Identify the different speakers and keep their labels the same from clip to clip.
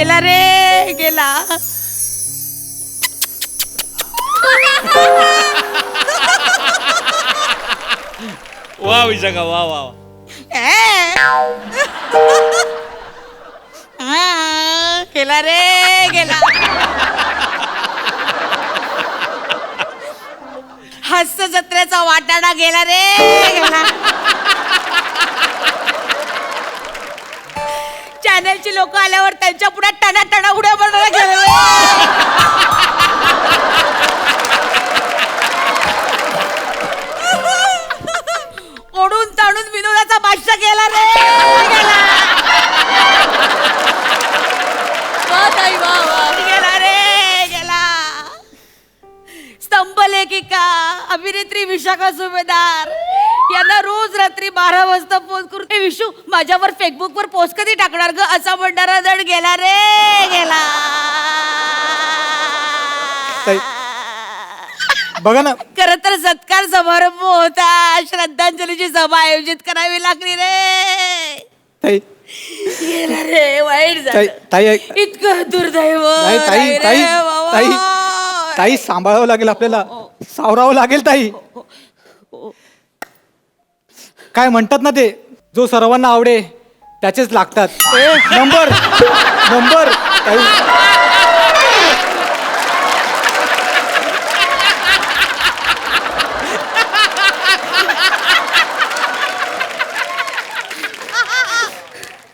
Speaker 1: गेला रे गेला.
Speaker 2: वा विशाखा वा वा.
Speaker 1: गेला रे गेला. हास्य जत्रेचा वाटाणा गेला रे गेला. चॅनलची लोक आल्यावर त्यांच्या पुढे टणा टणा उड्या मारायला गेले. ओढून ताणून विनोदाचा बादशाह गेला रे गेला. गेला रे गेला. स्तंभ लेखिका अभिनेत्री विशाखा सुभेदार यांना रोज रात्री 12 वाजता फोन करून "ए विशू, माझ्यावर फेसबुकवर पोस्ट कधी टाकणार ग" असा म्हणणारा जण गेला रे गेला.
Speaker 3: बघा ना,
Speaker 1: खर तर सत्कार समारंभ होता, श्रद्धांजलीची सभा आयोजित करावी लागली रे.
Speaker 3: ताई
Speaker 1: गेला रे, वाईट
Speaker 3: ताई
Speaker 1: झालं.
Speaker 3: ताई
Speaker 1: इतकं दुर्दैव.
Speaker 3: ताई ताई
Speaker 1: नाही रे
Speaker 3: ताई
Speaker 1: बाबा.
Speaker 3: ताई ताई सांभाळावं लागेल आपल्याला, सावरावं लागेल ताई. काय म्हणतात ना ते, जो सर्वांना आवडे त्याचेच लागतात. नंबर नंबर ताई.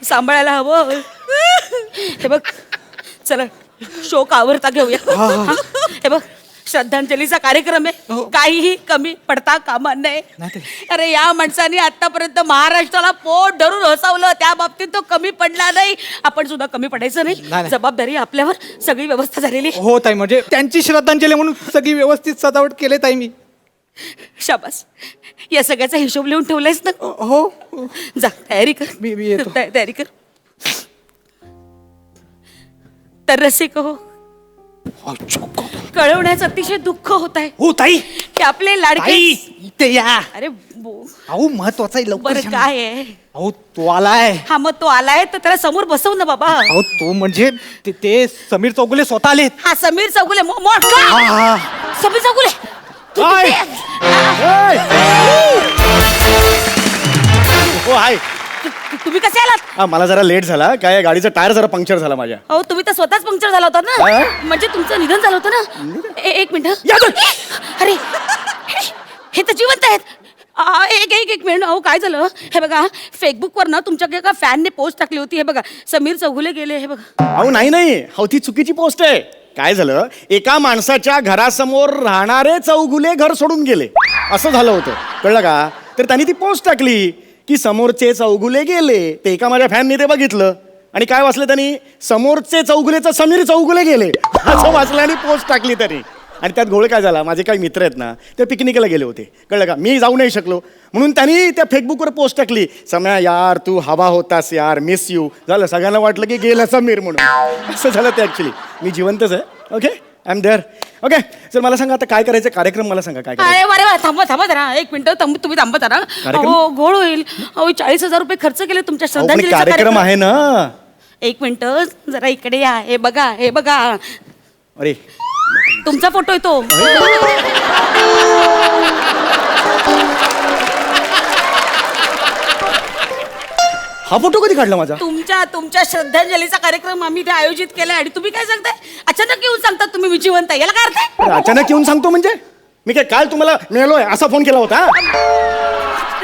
Speaker 1: सांभाळायला हवं. हे बघ, चला शोक आवरता घेऊया. हे बघ, श्रद्धांजलीचा कार्यक्रम आहे, काहीही कमी पडता कामा नये. अरे या माणसाने आतापर्यंत महाराष्ट्राला पोट धरून हसवलं, त्या बाबतीत तो कमी पडला नाही. आपण सुद्धा कमी पडायचं नाही. जबाबदारी आपल्यावर, सगळी व्यवस्था झालेली.
Speaker 3: हो ताई, म्हणजे त्यांची श्रद्धांजली म्हणून सगळी व्यवस्थित सजावट केली ताई मी.
Speaker 1: शाबास. या सगळ्याचा हिशोब लिहून ठेवलायस ना?
Speaker 3: हो
Speaker 1: जा तयारी कर.
Speaker 3: मी येतो.
Speaker 1: तयारी कर. तर रसिक हो, कळवण्याचं अतिशय दुःख होत आहे
Speaker 3: हो ताई.
Speaker 1: की आपले लाडके.
Speaker 3: इथे या.
Speaker 1: अरे
Speaker 3: अहो महत्वाचा आहे, लवकर
Speaker 1: बरं काय आहे?
Speaker 3: अहो तो आलाय.
Speaker 1: हा मग तो आलाय तर त्याला समोर बसव ना बाबा.
Speaker 3: अहो तो म्हणजे ते समीर चौगुले स्वतः आले.
Speaker 1: हा समीर चौगुले. समीर चौगुले तू
Speaker 3: हाय.
Speaker 1: तिथे-
Speaker 4: हो हाय.
Speaker 1: तुम्ही कसे आलात?
Speaker 4: मला जरा लेट झाला, काय गाडीचा टायर जरा पंक्चर झाला माझ्या.
Speaker 1: अहो तुम्ही तर स्वतःच पंक्चर झाला होता ना.
Speaker 4: काय?
Speaker 1: म्हणजे तुमचं निधन झालं होतं ना. एक मिनिट.
Speaker 4: या तर.
Speaker 1: अरे हे तर जिवंत आहेत. एक मिनिट. अहो काय झालं? हे बघा, फेसबुकवर ना तुमच्या एका फॅनने पोस्ट टाकली होती. हे बघा, समीर चौगुले गेले. हे बघा.
Speaker 4: अहो नाही हो, ती चुकीची पोस्ट आहे. काय झालं, एका माणसाच्या घरासमोर राहणारे चौगुले घर सोडून गेले असं झालं होतं, कळलं का? तर त्यांनी ती पोस्ट टाकली की समोरचे चौगुले गेले. ते एका माझ्या फॅनने ते बघितलं आणि काय वाचलं त्यांनी, समोरचे चौगुलेचं समीर चौगुले गेले असं वाचलं आणि पोस्ट टाकली त्यांनी. आणि त्यात घोळ काय झाला, माझे काही मित्र आहेत ना, ते पिकनिकला गेले होते, कळलं का? मी जाऊ नाही शकलो म्हणून त्यांनी त्या फेसबुकवर पोस्ट टाकली, सम्या यार तू हवा होतास यार, मिस यू. झालं, सगळ्यांना वाटलं की गेला समीर म्हणून. असं झालं ते. ॲक्च्युली मी जिवंतच आहे. Okay, I am there. Okay sir, मला सांगा आता काय करायचं, कार्यक्रम मला सांगा काय करायचं.
Speaker 1: अरे वा, थांबा जरा एक मिनिट. तुम्ही थांबा जरा. हो घोळ होईल. अहो 40,000 रुपये खर्च केले तुमच्या श्रद्धांजलीचा
Speaker 4: कार्यक्रम आहे ना.
Speaker 1: एक मिनिट जरा इकडे या. हे बघा, हे बघा,
Speaker 4: अरे
Speaker 1: तुमचा फोटो येतो.
Speaker 4: हा फोटो कधी काढला माझा?
Speaker 1: तुमच्या श्रद्धांजलीचा कार्यक्रम आम्ही इथे आयोजित केलाय आणि तुम्ही काय सांगताय? अचानक येऊन सांगतात तुम्ही मी जिवंत आहे. याला काय अर्थ आहे?
Speaker 4: अरे, अचानक येऊन सांगतो म्हणजे मी काय काल तुम्हाला मिळालोय असा फोन केला होता?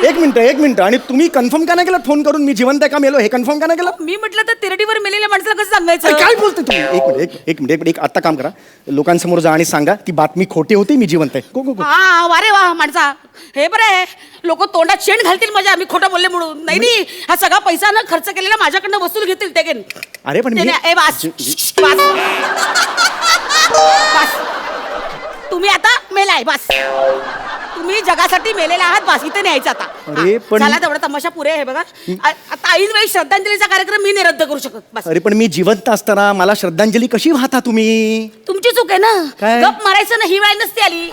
Speaker 4: एक मिनिट. आणि तुम्ही कन्फर्म का नाही केलं फोन करून मी जिवंत आहे का मेलो हे कन्फर्म का नाही केलं?
Speaker 1: मी म्हटलं तर तिरडीवर मेलेल्या माणसाला कसं
Speaker 4: अरे,
Speaker 1: सांगायचं?
Speaker 4: काय बोलते तुम्ही? एक मिनिट आत्ता काम करा, लोकांसमोर जा आणि सांगा ती बातमी खोटी होती, मी जिवंत आहे. गो.
Speaker 1: हा वारे वा माणसा, हे बरं आहे. लोक तोंडात शेण घालतील माझ्या, मी खोटं बोलले म्हणून. नाही, हा सगळा पैसा ना खर्च केलेला माझ्याकडनं वसूल घेतील ते.
Speaker 4: अरे पण
Speaker 1: बस तुम्ही आता मेलाय. बस तुम्ही जगासाठी मेलेला आहात. बस इथे न्यायचं आता.
Speaker 4: अरे पण
Speaker 1: झाला तेवढा तमाशा पुरे आहे. बघा आता ऐन वेळी श्रद्धांजलीचा कार्यक्रम मी नाही रद्द करू शकत. बस.
Speaker 4: अरे पण मी जिवंत असताना मला श्रद्धांजली कशी वाहता तुम्ही?
Speaker 1: तुमची चूक आहे ना.
Speaker 4: काय?
Speaker 1: गप मारायचं ना, ही वेळ नसते आली.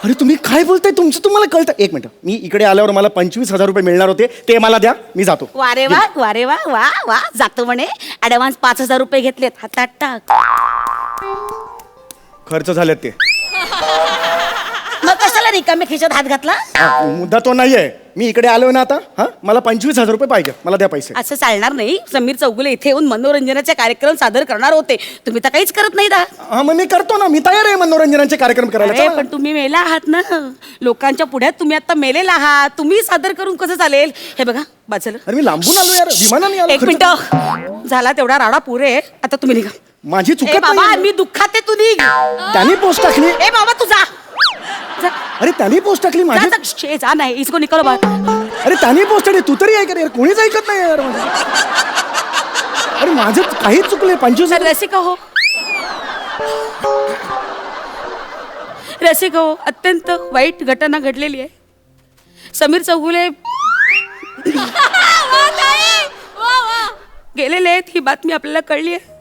Speaker 4: अरे तुम्ही काय बोलताय? तुमचं तुम्हाला कळतं? एक मिनिट, मी इकडे आल्यावर मला 25,000 रुपये मिळणार होते, ते मला द्या, मी जातो.
Speaker 1: वारे वा वारे वा वा वा जातो म्हणे. ऍडव्हान्स 5,000 रुपये घेतलेत, हातात टाक.
Speaker 4: खर्च झालेत ते.
Speaker 1: मग कशाला रिकाम्या खिशात हात घातला?
Speaker 4: मुद्दा तो नाहीये. मी इकडे आलोय ना आता, हा मला 25,000 रुपये पाहिजे, मला द्या पैसे.
Speaker 1: असं चालणार नाही. समीर चौगुले इथे येऊन मनोरंजनाचे कार्यक्रम सादर करणार होते, तुम्ही तर काहीच करत नाही.
Speaker 4: हा मग मी करतो ना, मी तयार आहे मनोरंजनाचे कार्यक्रम करायला.
Speaker 1: अरे
Speaker 4: चला.
Speaker 1: पण तुम्ही मेला आहात ना, लोकांच्या पुढ्यात तुम्ही आता मेलेला आहात. तुम्ही सादर करून कसं चालेल? हे बघा बाजूला.
Speaker 4: अरे मी लांबून आलो यार, विमानाने आलो.
Speaker 1: एक मिनिट झाला, तेवढा राडा पुरे. आता तुम्ही निघा.
Speaker 4: माझी
Speaker 1: ए
Speaker 4: चुकत
Speaker 1: बाबा,
Speaker 4: नाही.
Speaker 1: मी दुःखात आहे, तू निघ.
Speaker 4: त्यांनी पोस्ट टाकली.
Speaker 1: ए बाबा तू जा. जा.
Speaker 4: अरे त्यांनी पोस्ट टाकली
Speaker 1: जा,
Speaker 4: माझी.
Speaker 1: जा. शे, जा नाही, इसको निकलो बाहर.
Speaker 4: अरे त्यांनी पोस्ट टाकली, तू तरी ऐक रे यार, कोणीच ऐकत नाही यार माझं. अरे माझं काहीच चुकले. 25,000
Speaker 1: रसिका हो, रसिका हो, अत्यंत वाईट घटना घडलेली आहे. समीर चौगुले गेलेले आहेत, ही बातमी आपल्याला कळली आहे.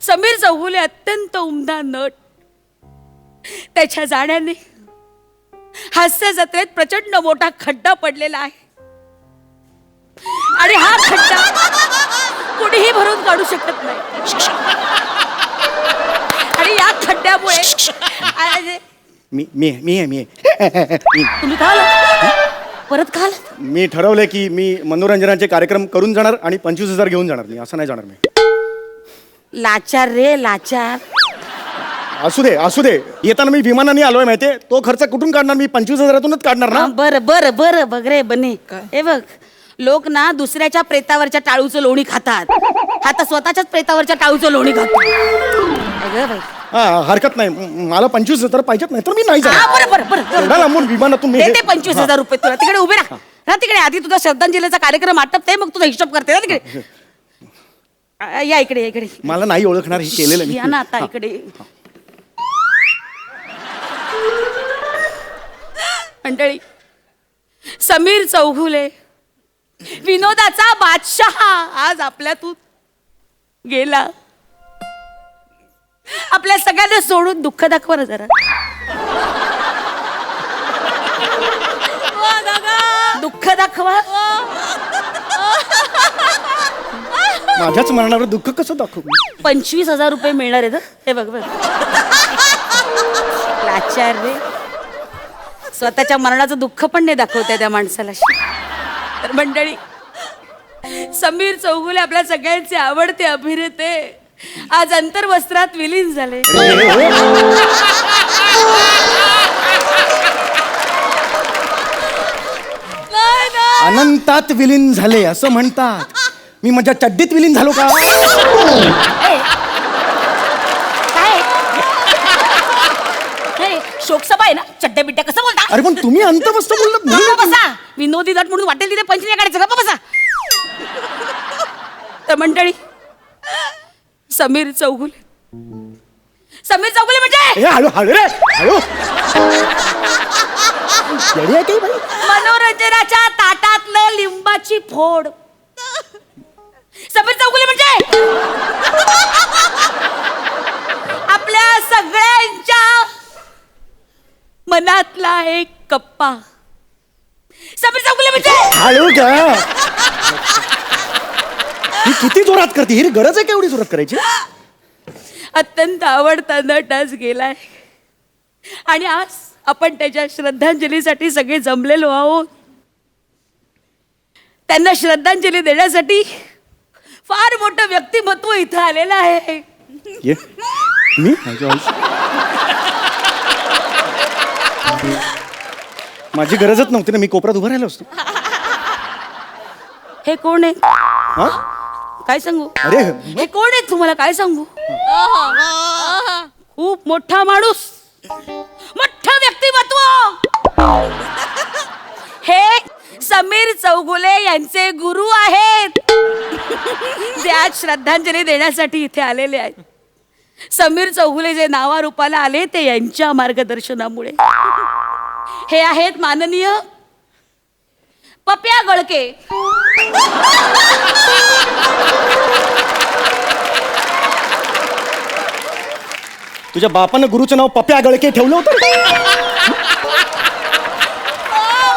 Speaker 1: समीर चौगुले अत्यंत उमदा नट. त्याच्या जाण्याने हास्य जत्रेत प्रचंड मोठा खड्डा पडलेला आहे आणि हा खड्डा कुणीही भरून काढू शकत नाही. आणि या खड्ड्यामुळे
Speaker 4: मी मी मी मी
Speaker 1: तुम्ही का आलात? परत का आलात?
Speaker 4: मी ठरवलंय की मी मनोरंजनाचे कार्यक्रम करून जाणार आणि 25,000 घेऊन जाणार. मी असं नाही जाणार. मी
Speaker 1: लाचार रे लाचार.
Speaker 4: असू दे असू दे, येताना मी विमानाने आलोय माहितीये, तो खर्च कुठून काढणार? मी 25,000 काढणार ना.
Speaker 1: बरं बरं बरं बघ रे बने. हे बघ, लोक ना दुसऱ्याच्या प्रेतावरच्या टाळूचं लोणी खातात, आता स्वतःच्याच प्रेतावरच्या टाळूचं लोणी खातो. अगं बाई.
Speaker 4: हा हरकत नाही, मला 25,000 पाहिजेत, नाही तर मी नाही
Speaker 1: हा,
Speaker 4: जाणार.
Speaker 1: बरं बरं बरं
Speaker 4: एवढा
Speaker 1: बरं.
Speaker 4: लांबून विमानातून मी
Speaker 1: देते 25,000 रुपये तुला. तिकडे उभे राहा ना, तिकडे आधी तुझा श्रद्धांजलीचा कार्यक्रम आटपते, मग तुझा हिशोब करते ना तिकडे. या इकडे, या इकडे.
Speaker 4: मला नाही ओळखणार हे केलेलं मी.
Speaker 1: या ना आता इकडे. मंडळी, समीर चौगुले विनोदाचा बादशाह आज आपल्यातून गेला. आपल्या सगळ्यांना सोडून दुःख दाखवा ना जरा. दुःख दाखवा.
Speaker 4: माझ्याच मरणावर दुःख कसं दाखवू?
Speaker 1: 25,000 रुपये मिळणार आहेत. हे बघ बघ, लाचार रे. स्वतःच्या मरणाचं दुःख पण नाही दाखवत त्या माणसाला. तर मंडळी, समीर चौगुले आपल्या सगळ्यांचे आवडते अभिनेते आज अंतर्वस्त्रात विलीन झाले.
Speaker 4: अनंतात विलीन झाले असं म्हणतात. मी माझ्या चड्डीत विलीन झालो का?
Speaker 1: काय शोकसभा आहे ना, चड्ड्या बिड्ड्या कसं बोलता?
Speaker 4: अरे पण तुम्ही अंतवस्त बोललात
Speaker 1: गप्पा
Speaker 4: म्हणून.
Speaker 1: बसा. विनोदी नट म्हणून वाटेल तिथे पंचनी काढायचं. गप्पा बसा. तर मंडळी, समीर चौगुले, समीर चौगुले म्हणजे
Speaker 4: ए, हळू हळू रे हळू. येडी आहे काही बाई?
Speaker 1: मनोरंजनाच्या ताटातलं लिंबाची फोड. समीर चौगुले म्हणजे आपल्या सगळ्यांच्या मनातला एक कप्पा. समीर चौगुले म्हणजे
Speaker 4: हळू का? ही किती जोरात करते? ही गरज आहे का एवढी जोरात करायची?
Speaker 1: अत्यंत आवडता नट आज गेलाय आणि आज आपण त्याच्या श्रद्धांजलीसाठी सगळे जमलेलो आहोत. त्यांना श्रद्धांजली देण्यासाठी फार मोठं व्यक्तिमत्व इथं आलेलं आहे.
Speaker 4: ये मी माझी गरजच नव्हती ना, मी कोपऱ्यात उभा राहिलो असतो.
Speaker 1: हे कोण आहे?
Speaker 4: हा?
Speaker 1: काय सांगू?
Speaker 4: अरे
Speaker 1: हे कोण आहे तुम्हाला काय सांगू? खूप मोठा माणूस, मोठं व्यक्तिमत्व. हे समीर चौगुले यांचे गुरु आहेत, जे आज श्रद्धांजली देण्यासाठी इथे आलेले आहेत. समीर चौगुले जे नावारूपाला आले ते यांच्या मार्गदर्शनामुळे. हे आहेत माननीय पप्या गळके.
Speaker 4: तुझ्या बापानं गुरुचं नाव पप्या गळके ठेवलं होतं.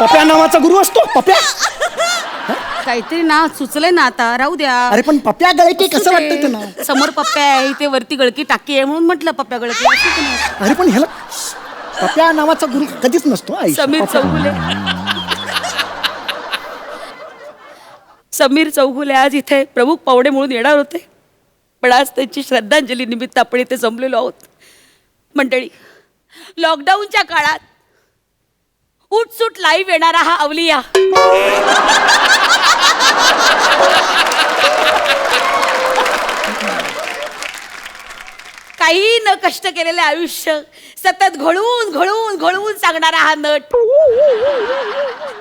Speaker 4: पप्या नावाचा गुरु असतो पप्या.
Speaker 1: काहीतरी ना सुचलंय ना आता, राहू द्या.
Speaker 4: अरे पण पप्या गळके कसं वाटतं ते नाव?
Speaker 1: समोर पप्प्या आहे, इथे वरती गळकी टाकी आहे म्हणून म्हटलं पप्प्या गळकी. असं की नाही?
Speaker 4: अरे पण ह्याला पप्या नावाचा गुरु कधीच नसतो आयुष्यात.
Speaker 1: समीर चौगुले. समीर चौगुले आज इथे प्रमुख पाहुणे म्हणून येणार होते, पण आज त्यांची श्रद्धांजली निमित्त आपण इथे जमलेलो आहोत. मंडळी, लॉकडाऊनच्या काळात उठसूट लाईव्ह येणारा हा अवलिया काही न कष्ट केलेले आयुष्य सतत घोळून घोळून घोळून सांगणारा हा नट,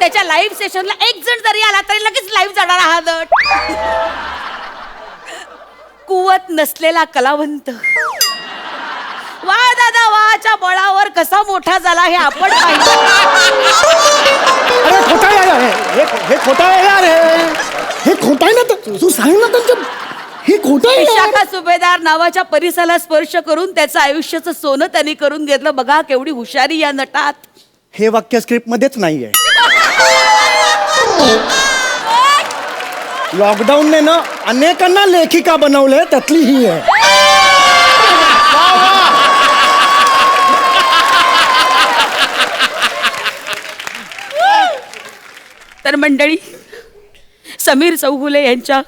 Speaker 1: त्याच्या लाईव्ह सेशनला एक जण जरी आला तरी लगेच लाईव्ह जाणारा हा नट, कुवत नसलेला कलावंत, वा दादा वाच्या बळावर कसा मोठा झाला हे आपण पाहिलं.
Speaker 4: अरे खोटा आहे यार हे खोटा आहे यार हे खोटा आहे ना. तू सांग ना त्यांच्या हे खोटं आहे यार.
Speaker 1: विशाखा सुभेदार नावाच्या परिसराला स्पर्श करून त्याचं आयुष्याचं सोनं त्यांनी करून घेतलं. बघा केवढी हुशारी या नटात.
Speaker 4: हे वाक्य स्क्रिप्ट मध्येच नाहीये. लॉकडाऊनने ना अनेकांना लेखिका बनवले, त्यातली ही आहे.
Speaker 1: तर मंडळी, समीर चौगुले यांच्या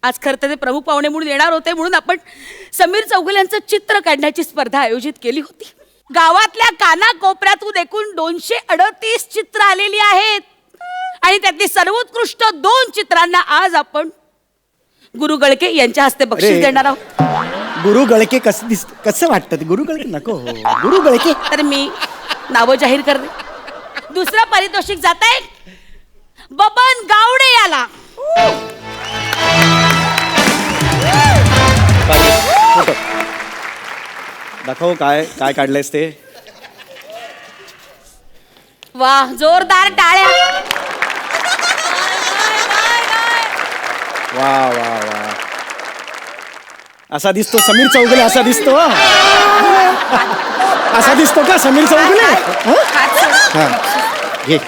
Speaker 1: आज खरं तर ते प्रमुख पाहुणे म्हणून येणार होते, म्हणून आपण समीर चौगुले यांचं चित्र काढण्याची स्पर्धा आयोजित केली होती. गावातल्या कानाकोपऱ्यातून एकूण 238 चित्र आलेली आहेत आणि त्यातली सर्वोत्कृष्ट 2 चित्रांना आज आपण गुरु गळके यांच्या हस्ते बक्षीस
Speaker 4: अरे.
Speaker 1: देणार आहोत.
Speaker 4: गुरु गळके कसं वाटतं ते? गुरु गळके नको. गुरु गळके
Speaker 1: तर मी नावं जाहीर करते. दुसरं पारितोषिक जात आहे बबन गावडे याला.
Speaker 4: फोटो दाखव. काय काय काढलंयस ते?
Speaker 1: वा, जोरदार टाळ्या.
Speaker 4: वा वा वा. असा दिसतो समीर चौगुले, असा दिसतो. असा दिसतो का समीर चौगुले? हा घे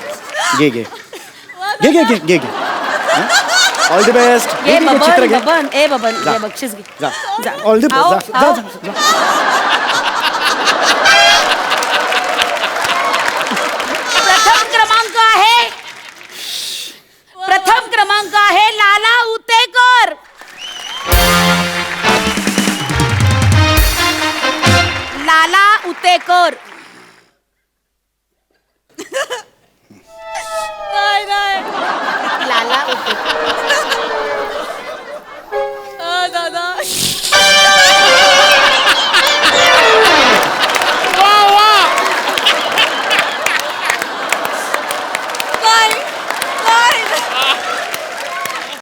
Speaker 4: घे घे घे घे घे घे घे. All the best.
Speaker 1: ए
Speaker 4: चित्र
Speaker 1: बबन,
Speaker 4: घे.
Speaker 1: बबन, ए बबन,
Speaker 4: जा.
Speaker 1: ये बक्षीस घे.
Speaker 4: जा.
Speaker 1: जा.
Speaker 4: ऑल द
Speaker 1: आओ,
Speaker 4: बेस्ट. जा
Speaker 1: आओ.
Speaker 4: जा जा, जा.
Speaker 1: प्रथम क्रमांक आहे लाला उतेकर. लाला उतेकर